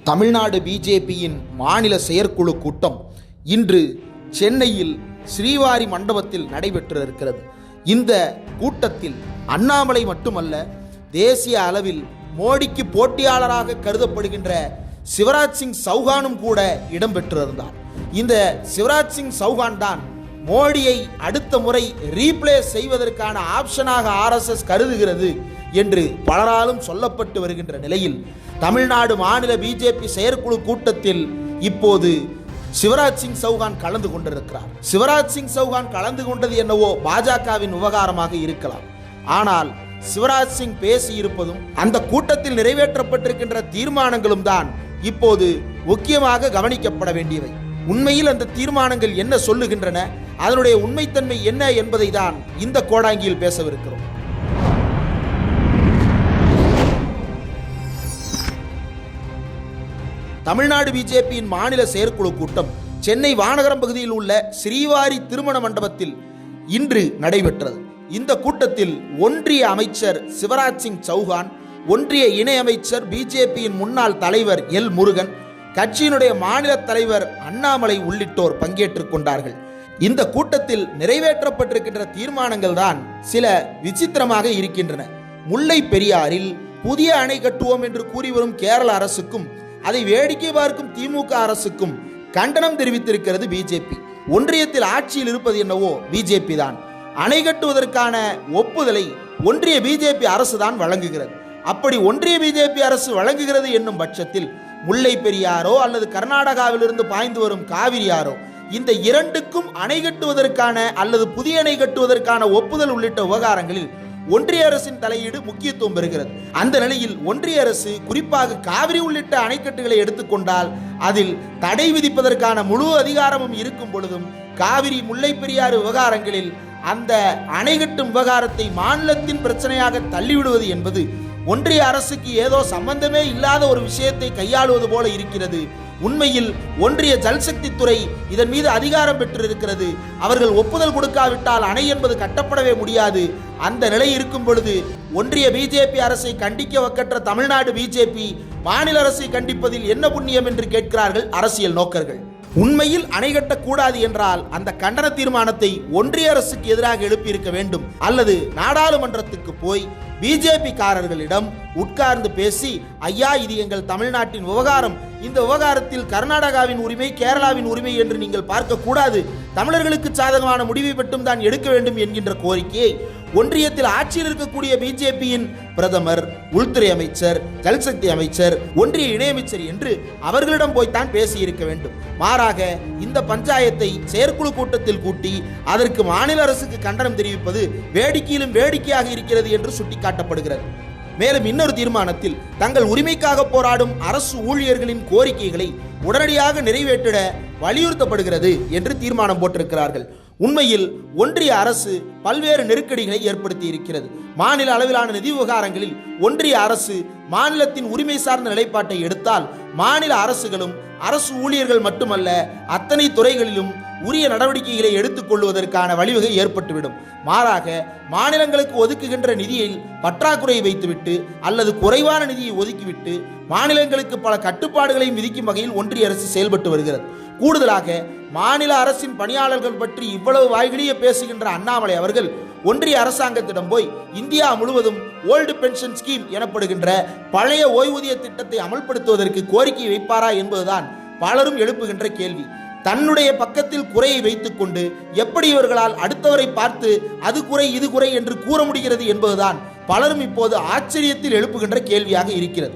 தமிழ்நாடு பிஜேபியின் மாநில செயற்குழு கூட்டம் இன்று சென்னையில் ஸ்ரீவாரி மண்டபத்தில் நடைபெற்றிருக்கிறது. இந்த கூட்டத்தில் அண்ணாமலை மட்டுமல்ல, தேசிய அளவில் மோடிக்கு போட்டியாளராக கருதப்படுகின்ற சிவராஜ் சிங் சௌகானும் கூட இடம்பெற்றிருந்தார். இந்த சிவராஜ் சிங் சௌகான் தான் மோடியை அடுத்த முறை ரீப்ளேஸ் செய்வதற்கான ஆப்ஷனாக RSS கருதுகிறது என்று பலராலும் சொல்லப்பட்டு வருகின்ற நிலையில் தமிழ்நாடு மாநில பிஜேபி செயற்குழு கூட்டத்தில் இப்போது சிவராஜ் சிங் சௌகான் கலந்து கொண்டிருக்கிறார். சிவராஜ் சிங் சௌகான் கலந்து கொண்டது என்னவோ பாஜகவின் விவகாரமாக இருக்கலாம். ஆனால் சிவராஜ் சிங் பேசியிருப்பதும் அந்த கூட்டத்தில் நிறைவேற்றப்பட்டிருக்கின்ற தீர்மானங்களும் தான் இப்போது முக்கியமாக கவனிக்கப்பட வேண்டியவை. உண்மையில் அந்த தீர்மானங்கள் என்ன சொல்லுகின்றன, அதனுடைய உண்மைத்தன்மை என்ன என்பதை தான் இந்த கோடாங்கியில் பேசவிருக்கிறோம். தமிழ்நாடு பிஜேபியின் மாநில செயற்குழு கூட்டம் சென்னை வானகரம் பகுதியில் உள்ள ஸ்ரீவாரி திருமண மண்டபத்தில் இன்று நடைபெற்றது. இந்த கூட்டத்தில் ஒன்றிய அமைச்சர் சிவராஜ் சிங் சௌகான், ஒன்றிய இணை அமைச்சர் பிஜேபியின் முன்னாள் தலைவர் எல் முருகன், கட்சியினுடைய மாநில தலைவர் அண்ணாமலை உள்ளிட்டோர் பங்கேற்றுக் கொண்டார்கள். இந்த கூட்டத்தில் நிறைவேற்றப்பட்டிருக்கின்ற தீர்மானங்கள் தான் சில விசித்திரமாக இருக்கின்றன. முல்லை பெரியாறில் புதிய அணை கட்டுவோம் என்று கூறி வரும் கேரள அரசுக்கும் அதை வேடிக்கை பார்க்கும் திமுக அரசுக்கும் கண்டனம் தெரிவித்திருக்கிறது பிஜேபி. ஒன்றியத்தில் ஆட்சியில் இருப்பது என்னவோ பிஜேபி தான். அணை கட்டுவதற்கான ஒப்புதலை ஒன்றிய பிஜேபி அரசு தான் வழங்குகிறது. அப்படி ஒன்றிய பிஜேபி அரசு வழங்குகிறது என்னும் பட்சத்தில் முல்லை பெரியாரோ அல்லது கர்நாடகாவிலிருந்து பாய்ந்து வரும் காவிரியாரோ, இந்த இரண்டுக்கும் அணை கட்டுவதற்கான அல்லது புதிய அணை கட்டுவதற்கான ஒப்புதல் உள்ளிட்ட விவகாரங்களில் ஒன்றிய அரசின் தலையீடு முக்கியத்துவம் பெறுகிறது. அந்த நிலையில் ஒன்றிய அரசு குறிப்பாக காவிரி உள்ளிட்ட அணைக்கட்டுகளை எடுத்துக்கொண்டால் அதில் தடை விதிப்பதற்கான முழு அதிகாரமும் இருக்கும் பொழுதும் காவிரி முல்லை பெரியாறு விவகாரங்களில் அந்த அணை கட்டும் விவகாரத்தை மாநிலத்தின் பிரச்சனையாக தள்ளிவிடுவது என்பது ஒன்றிய அரசுக்கு ஏதோ சம்பந்தமே இல்லாத ஒரு விஷயத்தை கையாளுவது போல இருக்கிறது. உண்மையில் ஒன்றிய ஜல்சக்தி துறை இதன் மீது அதிகாரம் பெற்றிருக்கிறது. அவர்கள் ஒப்புதல் கொடுக்காவிட்டால் அணை என்பது கட்டப்படவே முடியாது. அந்த நிலை இருக்கும் பொழுது ஒன்றிய பிஜேபி அரசை கண்டிக்க வக்கற்ற தமிழ்நாடு பிஜேபி மாநில அரசை கண்டிப்பதில் என்ன புண்ணியம் என்று கேட்கிறார்கள் அரசியல் நோக்கர்கள். உண்மையில் அணை கட்டக்கூடாது என்றால் அந்த கண்டன தீர்மானத்தை ஒன்றிய அரசுக்கு எதிராக எழுப்பியிருக்க வேண்டும், அல்லது நாடாளுமன்றத்துக்கு போய் பிஜேபி காரர்களிடம் உட்கார்ந்து பேசி, ஐயா இது எங்கள் தமிழ்நாட்டின் விவகாரம், இந்த விவகாரத்தில் கர்நாடகாவின் உரிமை கேரளாவின் உரிமை என்று நீங்கள் பார்க்கக்கூடாது, தமிழர்களுக்கு சாதகமான முடிவை மட்டும் தான் எடுக்க வேண்டும் என்கின்ற கோரிக்கையை ஒன்றியத்தில் ஆட்சியில் இருக்கக்கூடிய பிஜேபியின் பிரதமர், உள்துறை அமைச்சர், ஜல்சக்தி அமைச்சர், ஒன்றிய இணையமைச்சர் என்று அவர்களிடம் போய்த்தான் பேசியிருக்க வேண்டும். மாறாக இந்த பஞ்சாயத்தை செயற்குழு கூட்டத்தில் கூட்டி அதற்கு மாநில அரசுக்கு கண்டனம் தெரிவிப்பது வேடிக்கையிலும் வேடிக்கையாக இருக்கிறது என்று சுட்டிக்காட்டப்படுகிறது. மேலும் இன்னொரு தீர்மானத்தில் தங்கள் உரிமைக்காக போராடும் அரசு ஊழியர்களின் கோரிக்கைகளை உடனடியாக நிறைவேற்றிட வலியுறுத்தப்படுகிறது என்று தீர்மானம் போட்டிருக்கிறார்கள். உண்மையில் ஒன்றிய அரசு பல்வேறு நெருக்கடிகளை ஏற்படுத்தி இருக்கிறது. மாநில அளவிலான நிதி விவகாரங்களில் ஒன்றிய அரசு மாநிலத்தின் உரிமை சார்ந்த நிலைப்பாட்டை எடுத்தால் மாநில அரசுகளும் அரசு ஊழியர்கள் மட்டுமல்ல அத்தனை துறைகளிலும் உரிய நடவடிக்கைகளை எடுத்துக் கொள்வதற்கான வழிவகை ஏற்பட்டுவிடும். மாறாக மாநிலங்களுக்கு ஒதுக்குகின்ற நிதியில் பற்றாக்குறையை வைத்துவிட்டு அல்லது குறைவான நிதியை ஒதுக்கிவிட்டு மாநிலங்களுக்கு பல கட்டுப்பாடுகளையும் விதிக்கும் வகையில் ஒன்றிய அரசு செயல்பட்டு வருகிறது. கூடுதலாக மாநில அரசின் பணியாளர்கள் பற்றி இவ்வளவு வாய்கிழிய பேசுகின்ற அண்ணாமலை அவர்கள் ஒன்றிய அரசாங்கத்திடம் போய் இந்தியா முழுவதும் ஓல்டு பென்ஷன் ஸ்கீம் எனப்படுகின்ற பழைய ஓய்வூதிய திட்டத்தை அமல்படுத்துவதற்கு கோரிக்கை வைப்பாரா என்பதுதான் பலரும் எழுப்புகின்ற கேள்வி. தன்னுடைய பக்கத்தில் குறையை வைத்துக் கொண்டு எப்படி இவர்களால் அடுத்தவரை பார்த்து அது குறை இது குறை என்று கூற முடிகிறது என்பதுதான் பலரும் இப்போது ஆச்சரியத்தில் எழுப்புகின்ற கேள்வியாக இருக்கிறது.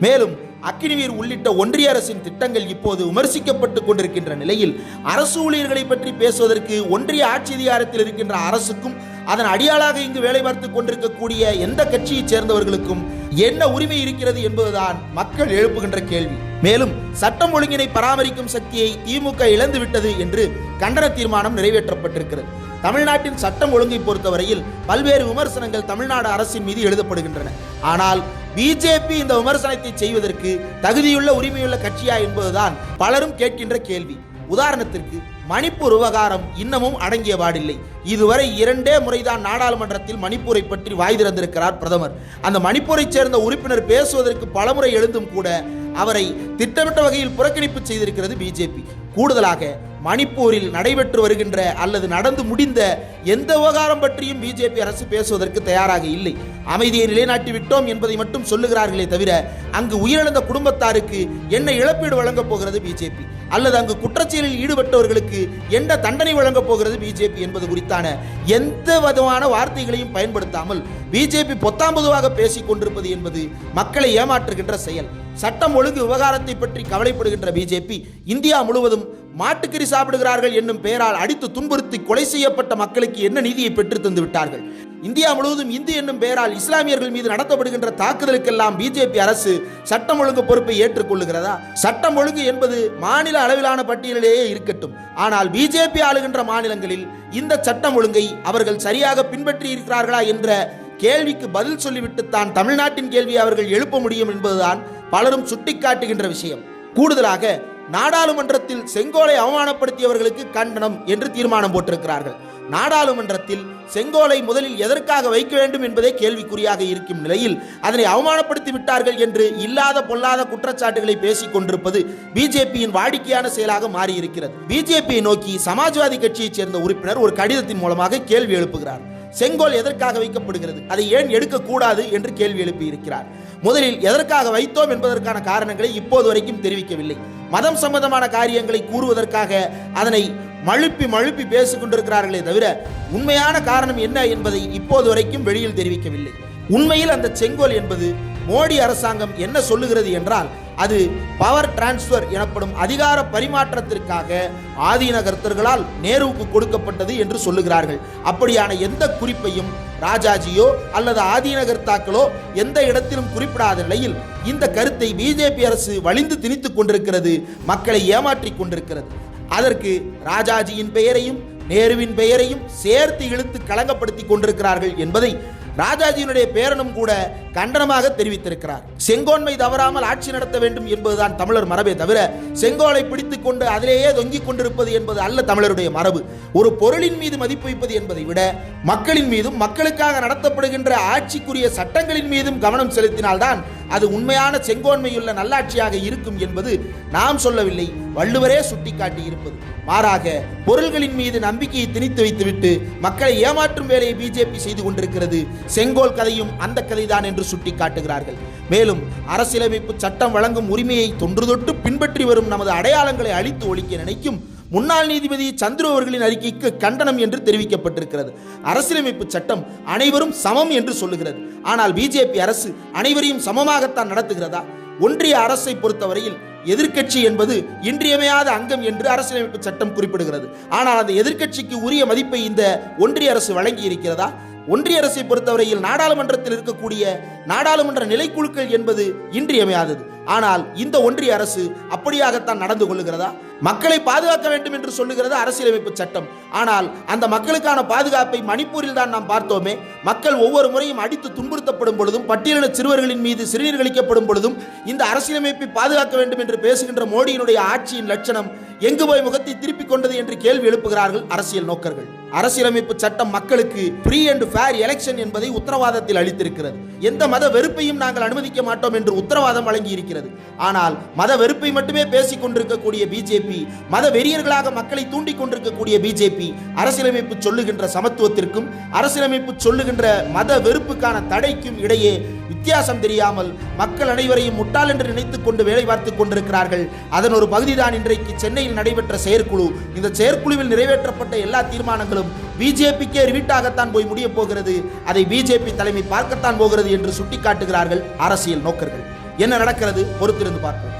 மேலும் அக்கினிவீர் உள்ளிட்ட ஒன்றிய அரசின் திட்டங்கள் இப்போது விமர்சிக்கப்பட்டு கொண்டிருக்கின்ற நிலையில் அரசு ஊழியர்களை பற்றி பேசுவதற்கு ஒன்றிய ஆட்சி அதிகாரத்தில் இருக்கின்ற அரசுக்கும் அதன் அடியாளாக இங்கு வேலை பார்த்து கொண்டிருக்கக்கூடிய எந்த கட்சியைச் சேர்ந்தவர்களுக்கும் என்ன உரிமை இருக்கிறது என்பதுதான் மக்கள் எழுப்புகின்ற கேள்வி. மேலும் சட்டம் ஒழுங்கினை பராமரிக்கும் சக்தியை திமுக இழந்துவிட்டது என்று கண்டன தீர்மானம் நிறைவேற்றப்பட்டிருக்கிறது. தமிழ்நாட்டின் சட்டம் ஒழுங்கை பொறுத்தவரையில் பல்வேறு விமர்சனங்கள் தமிழ்நாடு அரசின் மீது எழுதப்படுகின்றன. ஆனால் பிஜேபி இந்த விமர்சனத்தை செய்வதற்கு தகுதியுள்ள உரிமையுள்ள கட்சியா என்பதுதான் பலரும் கேட்கின்ற கேள்வி. உதாரணத்திற்கு மணிப்பூர் விவகாரம் இன்னமும் அடங்கியபாடில்லை. இதுவரை 2 முறைதான் நாடாளுமன்றத்தில் மணிப்பூரை பற்றி வாய் திறந்திருக்கிறார் பிரதமர். அந்த மணிப்பூரை சேர்ந்த உறுப்பினர் பேசுவதற்கு பலமுறை எழுந்தும் கூட அவரை திட்டமிட்ட வகையில் புறக்கணிப்பு செய்திருக்கிறது பிஜேபி. கூடுதலாக மணிப்பூரில் நடைபெற்று வருகின்ற அல்லது நடந்து முடிந்த எந்த விவகாரம் பற்றியும் பிஜேபி அரசு பேசுவதற்கு தயாராக இல்லை. அமைதியை நிலைநாட்டி விட்டோம் என்பதை மட்டும் சொல்லுகிறார்களே தவிர அங்கு உயிரிழந்த குடும்பத்தாருக்கு என்ன இழப்பீடு வழங்கப் போகிறது பிஜேபி, அல்லது அங்கு குற்றச்செயலில் ஈடுபட்டவர்களுக்கு என்ன தண்டனை வழங்கப் போகிறது பிஜேபி என்பது குறித்தான எந்த விதமான வார்த்தைகளையும் பயன்படுத்தாமல் பிஜேபி பொத்தாம்பதுவாக பேசிக் கொண்டிருப்பது என்பது மக்களை ஏமாற்றுகின்ற செயல். சட்டம் ஒழுங்கு விவகாரத்தை பற்றி கவலைப்படுகின்ற பிஜேபி இந்தியா முழுவதும் மாட்டுக்கறி சாப்பிடுகிறார்கள் என்னும் பெயரால் அடித்து துன்புறுத்தி கொலை செய்யப்பட்ட மக்களுக்கு என்ன நீதியை பெற்று தந்து விட்டார்கள். இந்தியா முழுவதும் இந்து என்னும் பெயரால் இஸ்லாமியர்கள் மீது நடத்தப்படுகின்ற தாக்குதலுக்கெல்லாம் பிஜேபி அரசு சட்டம் ஒழுங்கு பொறுப்பை ஏற்றுக்கொள்ளுகிறதா? சட்டம் ஒழுங்கு என்பது மாநில அளவிலான பட்டியலிலேயே இருக்கட்டும், ஆனால் பிஜேபி ஆளுகின்ற மாநிலங்களில் இந்த சட்டம் ஒழுங்கை அவர்கள் சரியாக பின்பற்றி இருக்கிறார்களா என்ற கேள்விக்கு பதில் சொல்லிவிட்டு தான் தமிழ்நாட்டின் கேள்வியை அவர்கள் எழுப்ப முடியும் என்பதுதான் பலரும் சுட்டிக்காட்டுகின்ற விஷயம். கூடுதலாக நாடாளுமன்றத்தில் செங்கோலை அவமானப்படுத்தியவர்களுக்கு கண்டனம் என்று தீர்மானம் போட்டிருக்கிறார்கள். நாடாளுமன்றத்தில் செங்கோலை முதலில் எதற்காக வைக்க வேண்டும் என்பதே கேள்விக்குறியாக இருக்கும் நிலையில் அதனை அவமானப்படுத்தி விட்டார்கள் என்று இல்லாத பொல்லாத குற்றச்சாட்டுகளை பேசிக் கொண்டிருப்பது பிஜேபியின் வாடிக்கையான செயலாக மாறியிருக்கிறது. பிஜேபியை நோக்கி சமாஜ்வாதி கட்சியைச் சேர்ந்த உறுப்பினர் ஒரு கடிதத்தின் மூலமாக கேள்வி எழுப்புகிறார். செங்கோல் எதற்காக வைக்கப்படுகிறது, அதை ஏன் எடுக்கக்கூடாது என்று கேள்வி எழுப்பி இருக்கிறார். முதலில் எதற்காக வைத்தோம் என்பதற்கான காரணங்களை இப்போது வரைக்கும் தெரிவிக்கவில்லை. மதம் சம்பந்தமான காரியங்களை கூறுவதற்காக அதனை மழுப்பி பேசிக் கொண்டிருக்கிறார்களே தவிர உண்மையான காரணம் என்ன என்பதை இப்போது வரைக்கும் வெளியில் தெரிவிக்கவில்லை. உண்மையில் அந்த செங்கோல் என்பது மோடி அரசாங்கம் என்ன சொல்லுகிறது என்றால் அது பவர் டிரான்ஸ்பர் எனப்படும் அதிகார பரிமாற்றத்திற்காக ஆதீன கர்த்தர்களால் நேருவுக்கு கொடுக்கப்பட்டது என்று சொல்லுகிறார்கள். அப்படியான எந்த குறிப்பையும் ராஜாஜியோ அல்லது ஆதீன கர்த்தாக்களோ எந்த இடத்திலும் குறிப்பிடாத நிலையில் இந்த கருத்தை பிஜேபி அரசு வலிந்து திணித்துக் கொண்டிருக்கிறது, மக்களை ஏமாற்றிக் கொண்டிருக்கிறது. அதற்கு ராஜாஜியின் பெயரையும் நேருவின் பெயரையும் சேர்த்து இழுத்து களங்கப்படுத்தி கொண்டிருக்கிறார்கள் என்பதை ராஜாஜியினுடைய பேரனும் கூட கண்டனமாக தெரிவித்திருக்கிறார். செங்கோன்மை தவறாமல் ஆட்சி நடத்த வேண்டும் என்பதுதான் தமிழர் மரபே தவிர செங்கோலை பிடித்துக் கொண்டு அதிலேயே தொங்கிக் கொண்டிருப்பது என்பது அல்ல தமிழருடைய மரபு. ஒரு பொருளின் மீது மதிப்பு வைப்பது என்பதை விட மக்களின் மீதும் மக்களுக்காக நடத்தப்படுகின்ற ஆட்சிக்குரிய சட்டங்களின் மீதும் கவனம் செலுத்தினால்தான் அது உண்மையான செங்கோன்மையுள்ள நல்லாட்சியாக இருக்கும் என்பது நாம் சொல்லவில்லை, வள்ளுவரே சுட்டிக்காட்டி இருப்பது. மாறாக பொருள்களின் மீது நம்பிக்கையை திணித்து வைத்துவிட்டு மக்களை ஏமாற்றும் வேலையை பிஜேபி செய்து கொண்டிருக்கிறது. செங்கோல் கதையும் அந்த கதைதான் என்று சுட்டிக்காட்டுகிறார்கள். மேலும் அரசியலமைப்பு சட்டம் வழங்கும் உரிமையை தொன்று தொட்டு பின்பற்றி வரும் நமது அடையாளங்களை அழித்து ஒழிக்க நினைக்கும் முன்னாள் நீதிபதி சந்துரு அவர்களின் அறிக்கைக்கு கண்டனம் என்று தெரிவிக்கப்பட்டிருக்கிறது. அரசியலமைப்பு சட்டம் அனைவரும் சமம் என்று சொல்லுகிறது. ஆனால் பிஜேபி அரசு அனைவரையும் சமமாகத்தான் நடத்துகிறதா? ஒன்றிய அரசை பொறுத்தவரையில் எதிர்க்கட்சி என்பது இன்றியமையாத அங்கம் என்று அரசியலமைப்பு சட்டம் குறிப்பிடுகிறது. ஆனால் அந்த எதிர்க்கட்சிக்கு உரிய மதிப்பை இந்த ஒன்றிய அரசு வழங்கி இருக்கிறதா? ஒன்றிய அரசை பொறுத்தவரையில் நாடாளுமன்றத்தில் இருக்கக்கூடிய நாடாளுமன்ற நிலைக்குழுக்கள் என்பது இன்றியமையாதது. ஆனால் இந்த ஒன்றிய அரசு அப்படியாகத்தான் நடந்து கொள்ளுகிறதா? மக்களை பாதுகாக்க வேண்டும் என்று சொல்லுகிறது அரசியலமைப்பு சட்டம். ஆனால் அந்த மக்களுக்கான பாதுகாப்பை மணிப்பூரில் தான் நாம் பார்த்தோமே. மக்கள் ஒவ்வொரு முறையும் அடித்து துன்புறுத்தப்படும் பொழுதும் பட்டியலின சிறுவர்களின் மீது சிறுநீர் கழிக்கப்படும் பொழுதும் இந்த அரசியலமைப்பை பாதுகாக்க வேண்டும் என்று பேசுகின்ற மோடியினுடைய ஆட்சியின் லட்சணம் எங்கு போய் முகத்தை திருப்பிக் கொண்டது என்று கேள்வி எழுப்புகிறார்கள் அரசியல் நோக்கர்கள். அரசியலமைப்பு சட்டம் மக்களுக்கு ஃப்ரீ அண்ட் ஃபேர் எலெக்ஷன் என்பதை உத்தரவாதத்தில் அளித்திருக்கிறது. எந்த மத வெறுப்பையும் நாங்கள் அனுமதிக்க மாட்டோம் என்று உத்தரவாதம் வழங்கி இருக்கிறது. ஆனால் மத வெறுப்பை மட்டுமே பேசிக் கொண்டிருக்கக்கூடிய பிஜேபி, மத வெறியர்களாக மக்களை தூண்டிக் கொண்டிருக்கக்கூடிய பிஜேபி அரசியலமைப்பு சொல்லுகின்ற சமத்துவத்திற்கும் அரசியலமைப்பு சொல்லுகின்ற மத வெறுப்புக்கான தடைக்கும் இடையே வித்தியாசம் தெரியாமல் மக்கள் அனைவரையும் முட்டாள் என்று நினைத்துக் கொண்டு வேலை பார்த்துக் கொண்டிருக்கிறார்கள். அதன் ஒரு பகுதிதான் இன்றைக்கு சென்னையில் நடைபெற்ற செயற்குழு. இந்த செயற்குழுவில் நிறைவேற்றப்பட்ட எல்லா தீர்மானங்களும் பிஜேபிக்கே ரிவீட்டாகத்தான் போய் முடிய போகிறது. அதை பிஜேபி தலைமை பார்க்கத்தான் போகிறது என்று சுட்டிக்காட்டுகிறார்கள் அரசியல் நோக்கர்கள். என்ன நடக்கிறது பொறுத்திருந்து பார்ப்போம்.